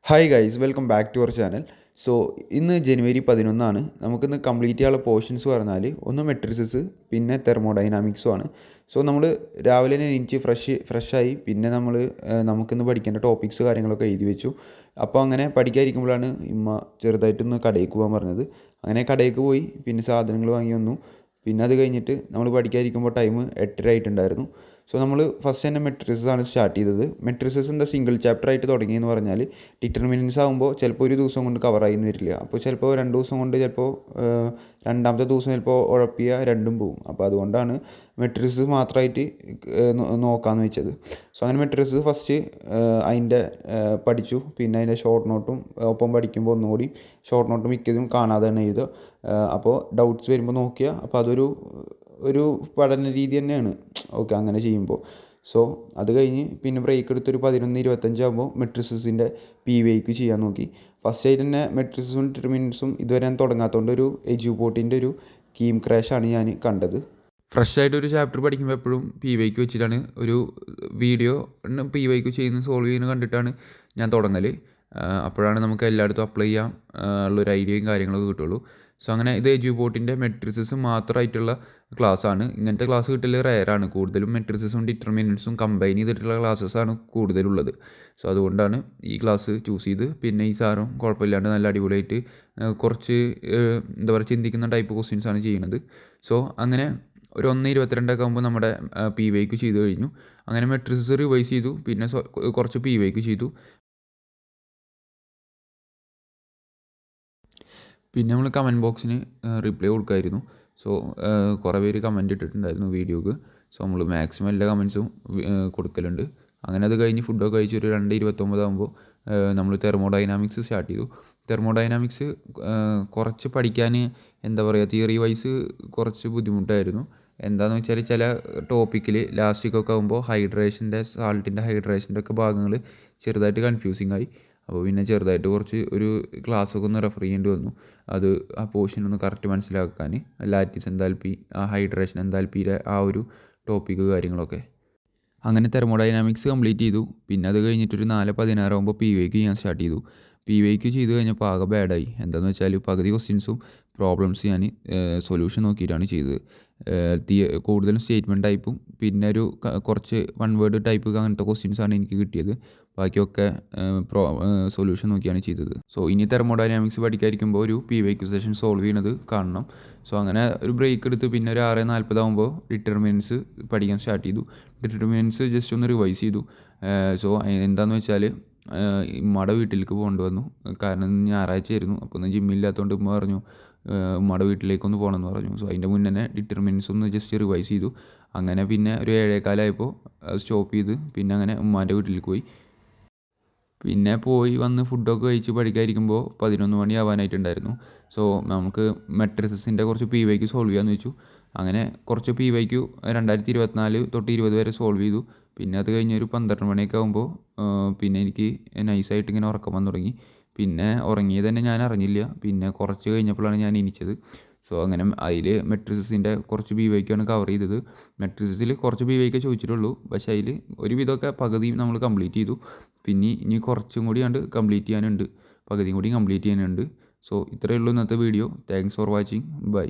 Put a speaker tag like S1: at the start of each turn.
S1: Hi guys, welcome back to our channel. So ഇന്ന് ജനുവരി 11 നമുക്കിന്ന് കംപ്ലീറ്റ് ചെയ്യാനുള്ള പോർഷൻസ് പറഞ്ഞാൽ ഒന്ന് മെട്രിസസ് പിന്നെ തെർമോഡൈനാമിക്സും ആണ്. സോ നമ്മൾ രാവിലെ തന്നെ എണീച്ച് ഫ്രഷായി പിന്നെ നമുക്കിന്ന് പഠിക്കേണ്ട ടോപ്പിക്സ് കാര്യങ്ങളൊക്കെ എഴുതി വെച്ചു. അപ്പോൾ അങ്ങനെ പഠിക്കാതിരിക്കുമ്പോഴാണ് ഇമ്മ ചെറുതായിട്ടൊന്ന് കടയിലേക്ക് പോകാൻ പറഞ്ഞത്. അങ്ങനെ കടയിലേക്ക് പോയി പിന്നെ സാധനങ്ങൾ വാങ്ങി വന്നു. പിന്നെ അത് കഴിഞ്ഞിട്ട് നമ്മൾ പഠിക്കാതിരിക്കുമ്പോൾ ടൈം 8:30 ആയിട്ടുണ്ടായിരുന്നു. സോ നമ്മൾ ഫസ്റ്റ് തന്നെ മെട്രിസസ് ആണ് സ്റ്റാർട്ട് ചെയ്തത്. മെട്രിസസ് എന്താ സിംഗിൾ ചാപ്റ്റർ ആയിട്ട് തുടങ്ങിയെന്ന് പറഞ്ഞാൽ ഡിറ്റർമിനൻസ് ആകുമ്പോൾ ചിലപ്പോൾ ഒരു ദിവസം കൊണ്ട് കവറായി എന്ന് വരില്ല. അപ്പോൾ ചിലപ്പോൾ 2 ദിവസം കൊണ്ട് ചിലപ്പോൾ രണ്ടാമത്തെ ദിവസം ചിലപ്പോൾ ഉഴപ്പിയ രണ്ടും പോകും. അപ്പോൾ അതുകൊണ്ടാണ് മെട്രിസസ് മാത്രമായിട്ട് നോക്കാമെന്ന് വെച്ചത്. സോ അങ്ങനെ മെട്രിസസ് ഫസ്റ്റ് അതിൻ്റെ പഠിച്ചു. പിന്നെ അതിൻ്റെ ഷോർട്ട് നോട്ടും ഒപ്പം പഠിക്കുമ്പോൾ ഒന്നുകൂടി ഷോർട്ട് നോട്ട് മിക്കതും കാണാതെ തന്നെ എഴുതുക. അപ്പോൾ ഡൗട്ട്സ് വരുമ്പോൾ നോക്കിയാൽ അപ്പോൾ ഒരു പഠന രീതി തന്നെയാണ്. ഓക്കെ, അങ്ങനെ ചെയ്യുമ്പോൾ. സോ അത് കഴിഞ്ഞ് പിന്നെ ബ്രേക്ക് എടുത്തൊരു 11:25 ആകുമ്പോൾ മെട്രിസസിൻ്റെ PYQ ചെയ്യാൻ നോക്കി. ഫസ്റ്റ് ആയിട്ട് തന്നെ മെട്രിസസും ഡിറ്റർമിനൻസും ഇതുവരെ ഞാൻ തുടങ്ങാത്തതുകൊണ്ട് ഒരു എജ്യൂപോർട്ടിൻ്റെ ഒരു കീം ക്രാഷാണ് ഞാൻ കണ്ടത്. ഫ്രഷ് ആയിട്ട് ഒരു ചാപ്റ്റർ പഠിക്കുമ്പോൾ എപ്പോഴും PYQ വെച്ചിട്ടാണ് ഒരു വീഡിയോ PYQ ചെയ്യുന്നത് സോൾവ് ചെയ്യുന്നത് കണ്ടിട്ടാണ് ഞാൻ തുടങ്ങൽ. അപ്പോഴാണ് നമുക്ക് എല്ലായിടത്തും അപ്ലൈ ചെയ്യാൻ ഉള്ളൊരു ഐഡിയയും കാര്യങ്ങളൊക്കെ കിട്ടുള്ളൂ. സോ അങ്ങനെ ഇത് എജ്യൂപോർട്ടിൻ്റെ മെട്രിസസ് മാത്രമായിട്ടുള്ള ക്ലാസ്സാണ്. ഇങ്ങനത്തെ ക്ലാസ് കിട്ടൽ റെയറാണ്. കൂടുതലും മെട്രിസസും ഡിറ്റർമിനൻസും കമ്പൈൻ ചെയ്തിട്ടുള്ള ക്ലാസ്സസാണ് കൂടുതലുള്ളത്. സോ അതുകൊണ്ടാണ് ഈ ക്ലാസ് ചൂസ് ചെയ്ത്. പിന്നെ ഈ സാറും കുഴപ്പമില്ലാണ്ട് നല്ല അടിപൊളിയായിട്ട് കുറച്ച് എന്താ പറയുക ചിന്തിക്കുന്ന ടൈപ്പ് ക്വസ്റ്റ്യൻസാണ് ചെയ്യുന്നത്. സോ അങ്ങനെ ഒരു 1:22 ആകുമ്പോൾ നമ്മുടെ PYQ ചെയ്ത് കഴിഞ്ഞു. അങ്ങനെ മെട്രിസസ് റിവൈസ് ചെയ്തു. പിന്നെ കുറച്ച് PYQ ചെയ്തു. പിന്നെ നമ്മൾ കമൻറ്റ് ബോക്സിന് റിപ്ലൈ കൊടുക്കുമായിരുന്നു. സോ കുറേ പേര് കമൻറ്റ് ഇട്ടിട്ടുണ്ടായിരുന്നു വീഡിയോക്ക്. സോ നമ്മൾ മാക്സിമം എല്ലാ കമൻസും കൊടുക്കലുണ്ട്. അങ്ങനെ അത് കഴിഞ്ഞ് ഫുഡൊക്കെ കഴിച്ച് ഒരു 2:29 ആകുമ്പോൾ നമ്മൾ തെർമോഡൈനാമിക്സ് സ്റ്റാർട്ട് ചെയ്തു. തെർമോഡൈനാമിക്സ് കുറച്ച് പഠിക്കാൻ എന്താ പറയുക, തിയറി വൈസ് കുറച്ച് ബുദ്ധിമുട്ടായിരുന്നു. എന്താണെന്ന് വെച്ചാൽ ചില ടോപ്പിക്കിൽ ലാസ്റ്റിക്കൊക്കെ ആകുമ്പോൾ സാൾട്ടിൻ്റെ ഹൈഡ്രേഷൻ്റെ ഒക്കെ ഭാഗങ്ങൾ ചെറുതായിട്ട് കൺഫ്യൂസിങ് ആയി. അപ്പോൾ പിന്നെ ചെറുതായിട്ട് കുറച്ച് ഒരു ക്ലാസ്സൊക്കെ ഒന്ന് റെഫർ ചെയ്യേണ്ടി വന്നു. ആ പോർഷനൊന്ന് കറക്റ്റ് മനസ്സിലാക്കാൻ, ലാറ്റിസ് എൻതാൽപ്പി, ഹൈഡ്രേഷൻ എൻതാൽപ്പിയുടെ ആ ഒരു ടോപ്പിക്ക് കാര്യങ്ങളൊക്കെ. അങ്ങനെ തെർമോഡൈനാമിക്സ് കംപ്ലീറ്റ് ചെയ്തു. പിന്നെ അത് കഴിഞ്ഞിട്ടൊരു 4:16 ആകുമ്പോൾ PYQ ചെയ്യാൻ സ്റ്റാർട്ട് ചെയ്തു. PYQ ചെയ്ത് കഴിഞ്ഞപ്പോൾ ആകെ ബാഡായി. എന്താണെന്ന് വെച്ചാൽ പകുതി ക്വസ്റ്റ്യൻസും പ്രോബ്ലംസ് ഞാൻ സൊല്യൂഷൻ നോക്കിയിട്ടാണ് ചെയ്തത്. കൂടുതലും സ്റ്റേറ്റ്മെൻറ്റ് ടൈപ്പും പിന്നെ കുറച്ച് വൺ വേർഡ് ടൈപ്പ് അങ്ങനത്തെ ക്വസ്റ്റ്യൻസാണ് എനിക്ക് കിട്ടിയത്. ബാക്കിയൊക്കെ സൊല്യൂഷൻ നോക്കിയാണ് ചെയ്തത്. സോ ഇനി തെർമോഡൈനാമിക്സ് പഠിക്കാതിരിക്കുമ്പോൾ ഒരു PYQ സെഷൻ സോൾവ് ചെയ്യുന്നത് കാണണം. സോ അങ്ങനെ ഒരു ബ്രേക്ക് എടുത്ത് പിന്നെ ഒരു 6:40 ആകുമ്പോൾ ഡിറ്റർമിനൻസ് പഠിക്കാൻ സ്റ്റാർട്ട് ചെയ്തു. ഡിറ്റർമിനൻസ് ജസ്റ്റ് ഒന്ന് റിവൈസ് ചെയ്തു. സോ എന്താണെന്ന് വെച്ചാൽ ഉമ്മയുടെ വീട്ടിലേക്ക് പോകേണ്ടി വന്നു. കാരണം ഞായറാഴ്ച ആയിരുന്നു. അപ്പോൾ ഒന്ന് ജിമ്മില്ലാത്തതുകൊണ്ട് ഉമ്മ പറഞ്ഞു ഉമ്മയുടെ വീട്ടിലേക്കൊന്ന് പോകണമെന്ന് പറഞ്ഞു. സോ അതിൻ്റെ മുന്നേ തന്നെ ഡിറ്റർമിനൻസ് ഒന്ന് ജസ്റ്റ് റിവൈസ് ചെയ്തു. അങ്ങനെ പിന്നെ ഒരു 7:15 സ്റ്റോപ്പ് ചെയ്ത് പിന്നെ അങ്ങനെ ഉമ്മാൻ്റെ വീട്ടിലേക്ക് പോയി. പിന്നെ പോയി വന്ന് ഫുഡൊക്കെ കഴിച്ച് പഠിക്കാതിരിക്കുമ്പോൾ 11 മണി ആവാനായിട്ടുണ്ടായിരുന്നു. സോ നമുക്ക് മെട്രിസസിൻ്റെ കുറച്ച് PYQ സോൾവ് ചെയ്യാമെന്ന് വെച്ചു. അങ്ങനെ കുറച്ച് PYQ 2024 തൊട്ട് 20 വരെ സോൾവ് ചെയ്തു. പിന്നെ അത് കഴിഞ്ഞ് ഒരു 12 മണിയൊക്കെ ആകുമ്പോൾ പിന്നെ എനിക്ക് നൈസായിട്ട് ഇങ്ങനെ ഉറക്കം വന്നു തുടങ്ങി. പിന്നെ ഉറങ്ങിയത് തന്നെ ഞാൻ അറിഞ്ഞില്ല. പിന്നെ കുറച്ച് കഴിഞ്ഞപ്പോഴാണ് ഞാൻ എണീച്ചത്. സോ അങ്ങനെ അതിൽ മെട്രിസസിൻ്റെ കുറച്ച് PYQ ആണ് കവർ ചെയ്തത്. മെട്രിസസിൽ കുറച്ച് PYQ ചോദിച്ചിട്ടുള്ളൂ. പക്ഷേ അതിൽ ഒരുവിധമൊക്കെ പകുതി നമ്മൾ കംപ്ലീറ്റ് ചെയ്തു. പിന്നെ ഇനി കുറച്ചും കൂടി കംപ്ലീറ്റ് ചെയ്യാനുണ്ട്. പകുതിയും കൂടി കംപ്ലീറ്റ് ചെയ്യാനുണ്ട്. സോ ഇത്രയേ ഉള്ളൂ ഇന്നത്തെ video. Thanks for watching. By.